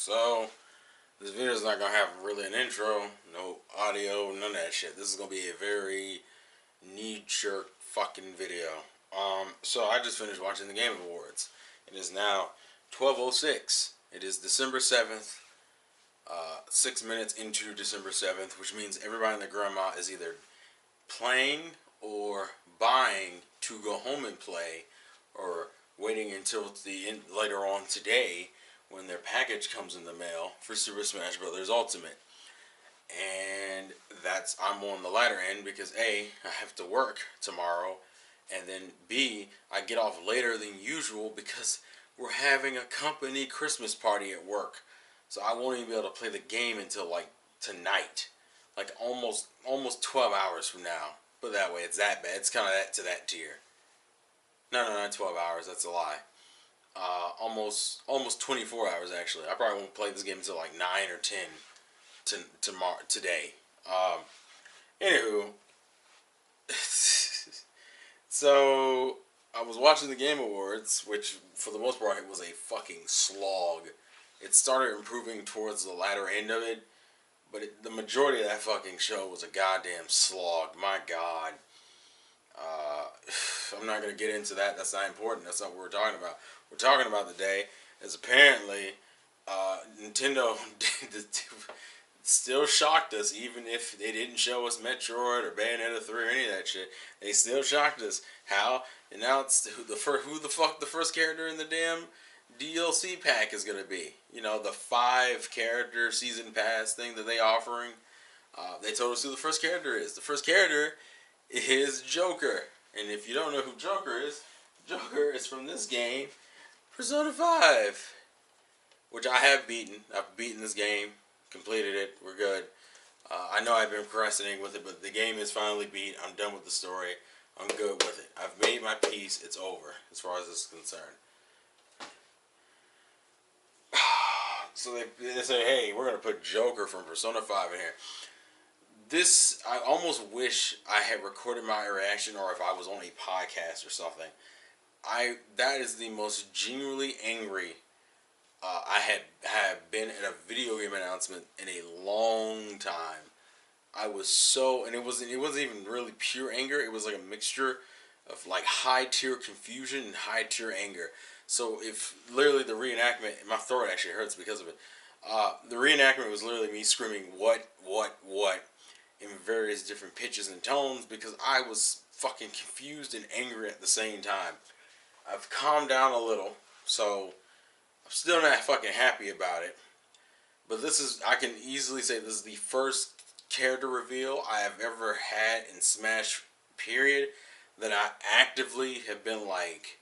So, this video is not going to have really an intro, no audio, none of that shit. This is going to be a very knee-jerk fucking video. So I just finished watching the Game Awards. It is now 12:06. It is December 7th, 6 minutes into December 7th, which means everybody and their grandma is either playing or buying to go home and play, or waiting until the end, later on today when their package comes in the mail for Super Smash Bros. Ultimate. And I'm on the latter end because A, I have to work tomorrow, and then B, I get off later than usual because we're having a company Christmas party at work. So I won't even be able to play the game until like tonight. Like almost 12 hours from now. But that way, it's that bad. It's kind of that tier. No, not 12 hours. That's a lie. Almost 24 hours actually. I probably won't play this game until like 9 or 10 tomorrow today. Anywho, so I was watching the Game Awards, which for the most part it was a fucking slog. It started improving towards the latter end of it, but the majority of that fucking show was a goddamn slog. My God. I'm not going to get into that. That's not important. That's not what we're talking about. We're talking about today is apparently Nintendo still shocked us, even if they didn't show us Metroid or Bayonetta 3 or any of that shit. They still shocked us. How? And now it's who the fuck the first character in the damn DLC pack is going to be. You know, the 5-character season pass thing that they offering. They told us who the first character is. The first character is Joker. And if you don't know who Joker is from this game, Persona 5. Which I have beaten. I've beaten this game. Completed it. We're good. I know I've been procrastinating with it, but the game is finally beat. I'm done with the story. I'm good with it. I've made my peace. It's over, as far as this is concerned. So they say, hey, we're going to put Joker from Persona 5 in here. This, I almost wish I had recorded my reaction, or if I was on a podcast or something. That is the most genuinely angry I have been at a video game announcement in a long time. I was so, and it wasn't even really pure anger. It was like a mixture of like high tier confusion and high tier anger. So if literally the reenactment, my throat actually hurts because of it. The reenactment was literally me screaming what in various different pitches and tones because I was fucking confused and angry at the same time. I've calmed down a little, so I'm still not fucking happy about it. But I can easily say this is the first character reveal I have ever had in Smash, period, that I actively have been like,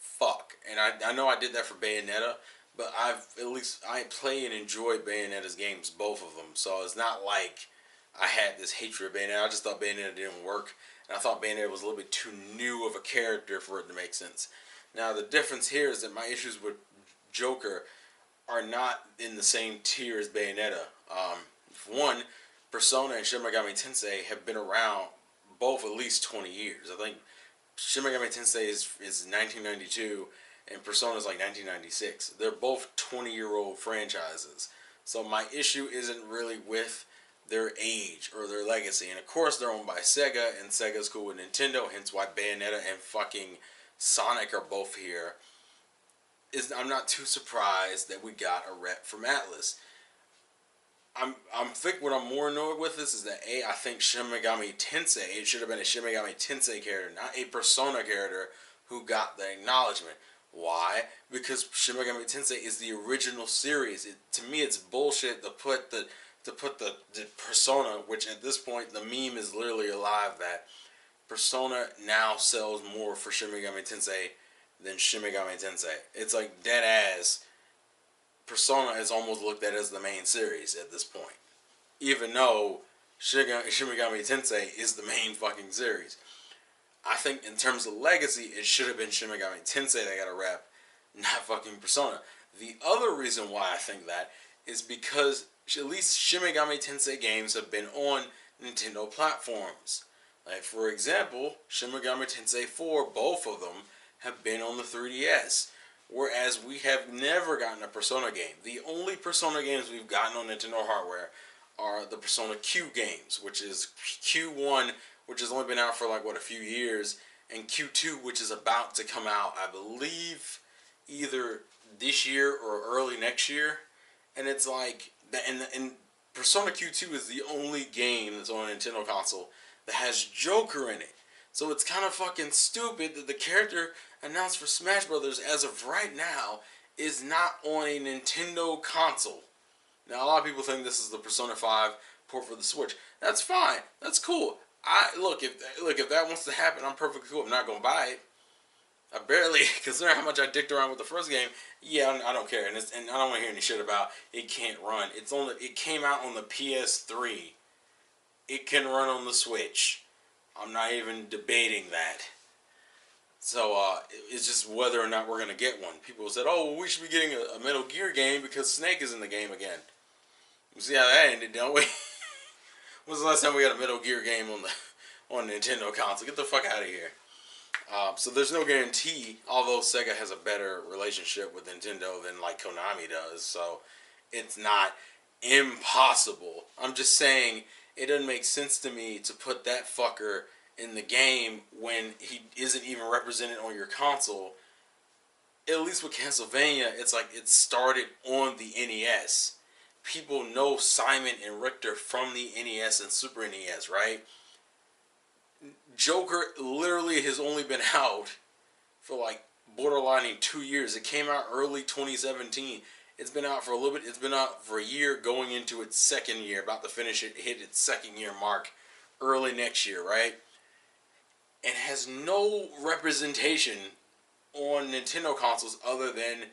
fuck. And I know I did that for Bayonetta, but I play and enjoy Bayonetta's games, both of them. So it's not like I had this hatred of Bayonetta. I just thought Bayonetta didn't work. And I thought Bayonetta was a little bit too new of a character for it to make sense. Now the difference here is that my issues with Joker are not in the same tier as Bayonetta. For one, Persona and Shin Megami Tensei have been around both at least 20 years. I think Shin Megami Tensei is 1992 and Persona is like 1996. They're both 20-year-old franchises. So my issue isn't really with their age or their legacy. And of course they're owned by Sega, and Sega's cool with Nintendo, hence why Bayonetta and fucking Sonic are both here. I'm not too surprised that we got a rep from Atlas. I think what I'm more annoyed with this is that I think Shin Megami Tensei, it should have been a Shin Megami Tensei character, not a Persona character who got the acknowledgement. Why? Because Shin Megami Tensei is the original series. To me, it's bullshit to put the Persona, which at this point the meme is literally alive, that Persona now sells more for Shin Megami Tensei than Shin Megami Tensei. It's like dead ass. Persona is almost looked at as the main series at this point, even though Shin Megami Tensei is the main fucking series. I think in terms of legacy, it should have been Shin Megami Tensei that got a rep, not fucking Persona. The other reason why I think that is because at least Shin Megami Tensei games have been on Nintendo platforms. Like, for example, Shin Megami Tensei 4, both of them have been on the 3DS. Whereas we have never gotten a Persona game. The only Persona games we've gotten on Nintendo hardware are the Persona Q games, which is Q1, which has only been out for like a few years, and Q2, which is about to come out, I believe, either this year or early next year. And it's like, and Persona Q2 is the only game that's on a Nintendo console that has Joker in it. So it's kind of fucking stupid that the character announced for Smash Brothers as of right now is not on a Nintendo console. Now a lot of people think this is the Persona 5 port for the Switch. That's fine. That's cool. If that wants to happen, I'm perfectly cool. I'm not gonna buy it. I barely consider how much I dicked around with the first game. Yeah, I don't care, and I don't want to hear any shit about it can't run. It came out on the PS3. It can run on the Switch. I'm not even debating that. So it's just whether or not we're gonna get one. People said, "Oh, well, we should be getting a Metal Gear game because Snake is in the game again." You see how that ended, don't we? When's the last time we got a Metal Gear game on Nintendo console? Get the fuck out of here. So there's no guarantee, although Sega has a better relationship with Nintendo than like Konami does, so it's not impossible. I'm just saying it doesn't make sense to me to put that fucker in the game when he isn't even represented on your console. At least with Castlevania, it's like it started on the NES. People know Simon and Richter from the NES and Super NES, right? Joker literally has only been out for like borderlining 2 years. It came out early 2017. It's been out for a little bit. It's been out for a year, going into its second year, about to finish it, hit its second year mark early next year, right? And has no representation on Nintendo consoles other than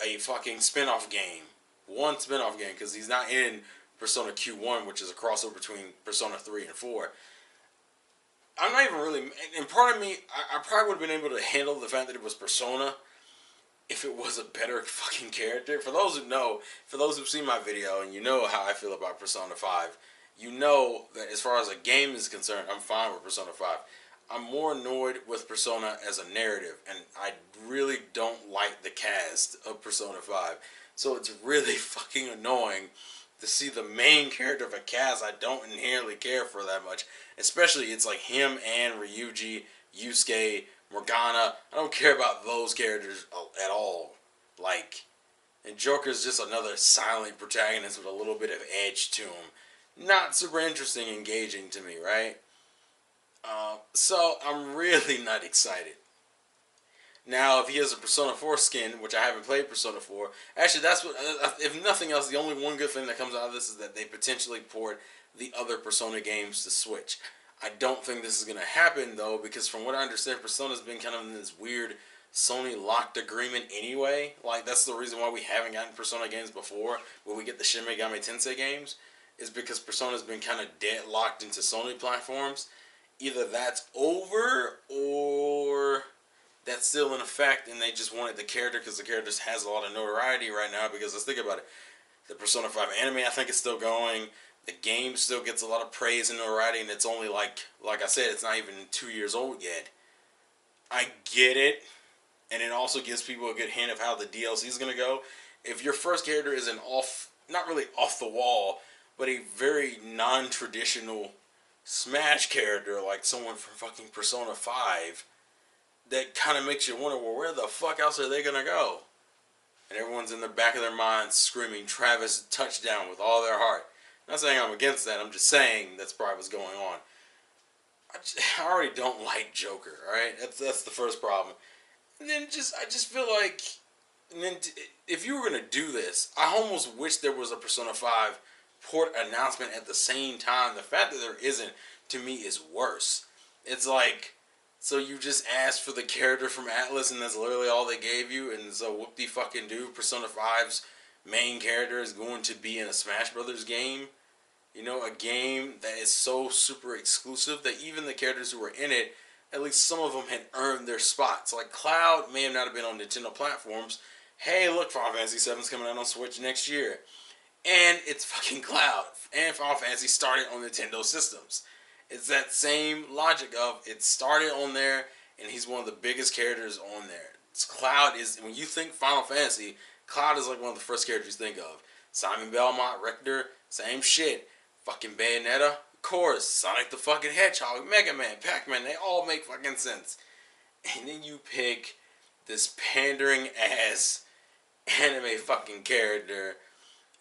a fucking spin-off game. One spin-off game, because he's not in Persona Q1, which is a crossover between Persona 3 and 4. I'm not even really... And part of me, I probably would have been able to handle the fact that it was Persona if it was a better fucking character. For those who know, for those who've seen my video, and you know how I feel about Persona 5, you know that as far as a game is concerned, I'm fine with Persona 5. I'm more annoyed with Persona as a narrative, and I really don't like the cast of Persona 5. So it's really fucking annoying to see the main character of a cast I don't inherently care for that much. Especially it's like him and Ryuji, Yusuke, Morgana. I don't care about those characters at all. Like, and Joker's just another silent protagonist with a little bit of edge to him. Not super interesting, engaging to me, right? So I'm really not excited. Now, if he has a Persona 4 skin, which I haven't played Persona 4, actually that's what, if nothing else, the only one good thing that comes out of this is that they potentially port the other Persona games to Switch. I don't think this is going to happen, though, because from what I understand, Persona's been kind of in this weird Sony locked agreement anyway. Like, that's the reason why we haven't gotten Persona games before, when we get the Shin Megami Tensei games, is because Persona's been kind of deadlocked into Sony platforms. Either that's over, or that's still in effect, and they just wanted the character because the character has a lot of notoriety right now. Because let's think about it, the Persona 5 anime, I think, is still going. The game still gets a lot of praise and notoriety, and it's only like I said, it's not even 2 years old yet. I get it, and it also gives people a good hint of how the DLC is gonna go. If your first character is an not really off the wall, but a very non-traditional Smash character, like someone from fucking Persona 5, that kind of makes you wonder, well, where the fuck else are they going to go? And everyone's in the back of their minds screaming Travis touchdown with all their heart. I'm not saying I'm against that, I'm just saying that's probably what's going on. I already don't like Joker, alright? That's the first problem. And then I just feel like, and then if you were going to do this, I almost wish there was a Persona 5 port announcement at the same time. The fact that there isn't, to me, is worse. It's like, so you just asked for the character from Atlas, and that's literally all they gave you, and so whoop-de-fucking-do, Persona 5's main character is going to be in a Smash Brothers game. You know, a game that is so super exclusive that even the characters who were in it, at least some of them had earned their spots. Like, Cloud may have not have been on Nintendo platforms. Hey, look, Final Fantasy VII's coming out on Switch next year. And it's fucking Cloud. And Final Fantasy started on Nintendo systems. It's that same logic of it started on there, and he's one of the biggest characters on there. Cloud is, when you think Final Fantasy, Cloud is like one of the first characters you think of. Simon Belmont, Richter, same shit. Fucking Bayonetta, of course. Sonic the fucking Hedgehog, Mega Man, Pac-Man, they all make fucking sense. And then you pick this pandering ass anime fucking character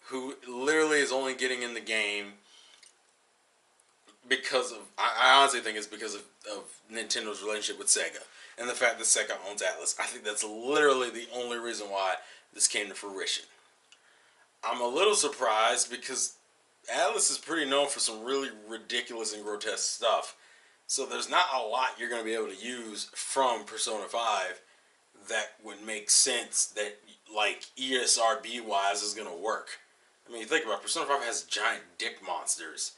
who literally is only getting in the game because of, I honestly think it's because of Nintendo's relationship with Sega and the fact that Sega owns Atlas. I think that's literally the only reason why this came to fruition. I'm a little surprised because Atlas is pretty known for some really ridiculous and grotesque stuff. So there's not a lot you're going to be able to use from Persona 5 that would make sense that, like, ESRB wise is going to work. I mean, you think about it, Persona 5 has giant dick monsters,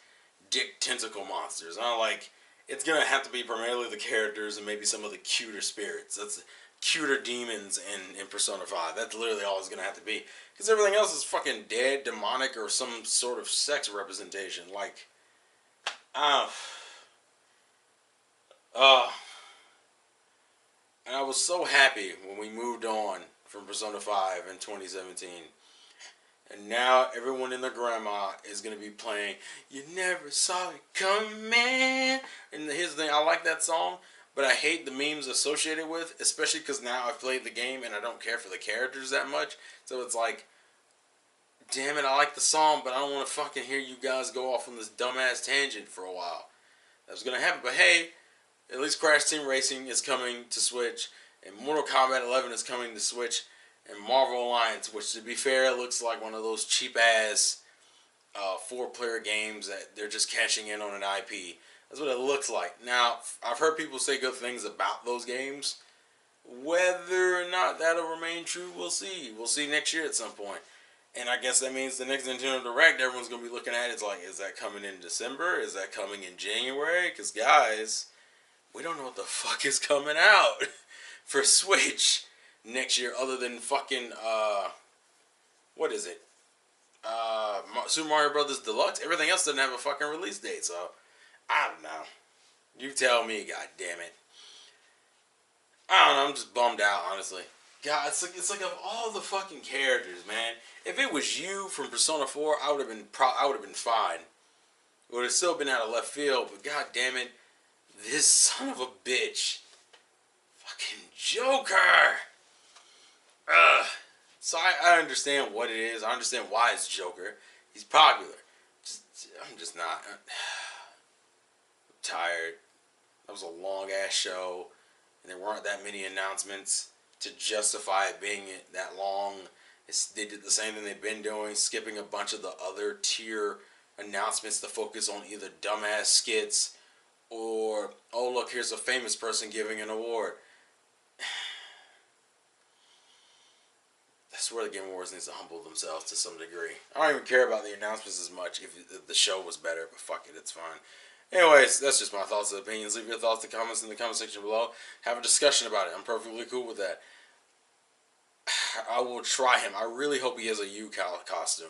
dick tentacle monsters. And I'm like, it's going to have to be primarily the characters and maybe some of the cuter spirits. That's cuter demons in Persona 5. That's literally all it's going to have to be. Because everything else is fucking dead, demonic, or some sort of sex representation. Like, and I was so happy when we moved on from Persona 5 in 2017. And now everyone and their grandma is going to be playing You Never Saw It Coming. And here's the thing, I like that song, but I hate the memes associated with, especially because now I've played the game and I don't care for the characters that much. So it's like, damn it, I like the song, but I don't want to fucking hear you guys go off on this dumbass tangent for a while. That's going to happen, but hey, at least Crash Team Racing is coming to Switch, and Mortal Kombat 11 is coming to Switch, and Marvel Alliance, which, to be fair, looks like one of those cheap-ass 4-player games that they're just cashing in on an IP. That's what it looks like. Now, I've heard people say good things about those games. Whether or not that'll remain true, we'll see. We'll see next year at some point. And I guess that means the next Nintendo Direct, everyone's going to be looking at it. It's like, is that coming in December? Is that coming in January? Because, guys, we don't know what the fuck is coming out for Switch next year other than fucking, what is it? Super Mario Brothers Deluxe. Everything else doesn't have a fucking release date, so I don't know. You tell me, god damn it. I don't know, I'm just bummed out, honestly. God, it's like of all the fucking characters, man. If it was you from Persona 4, I would have been fine. It would have still been out of left field, but god damn it, this son of a bitch, fucking Joker. Ugh. So I understand what it is. I understand why it's Joker. He's popular. I'm just not. I'm tired. That was a long ass show, and there weren't that many announcements to justify it being that long. They did the same thing they've been doing, skipping a bunch of the other tier announcements to focus on either dumbass skits or, oh look, here's a famous person giving an award. That's where the Game Awards needs to humble themselves to some degree. I don't even care about the announcements as much if the show was better, but fuck it, it's fine. Anyways, that's just my thoughts and opinions. Leave your thoughts and comments in the comment section below. Have a discussion about it. I'm perfectly cool with that. I will try him. I really hope he has a Yu costume.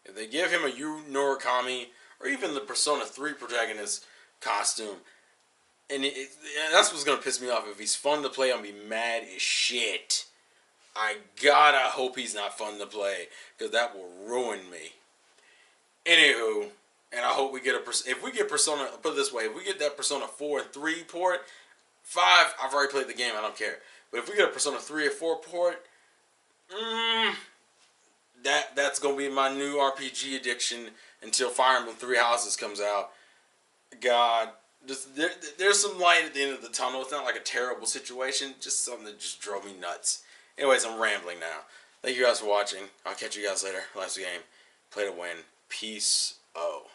If they give him a Yu Norakami or even the Persona 3 protagonist costume, and that's what's going to piss me off. If he's fun to play, I'll be mad as shit. I gotta hope he's not fun to play, because that will ruin me. Anywho, and I hope we get if we get Persona, put it this way, if we get that Persona 4 and 3 port, 5, I've already played the game, I don't care. But if we get a Persona 3 or 4 port, that's going to be my new RPG addiction until Fire Emblem 3 Houses comes out. God, there's some light at the end of the tunnel. It's not like a terrible situation, just something that just drove me nuts. Anyways, I'm rambling now. Thank you guys for watching. I'll catch you guys later. Last game. Play to win. Peace. Oh.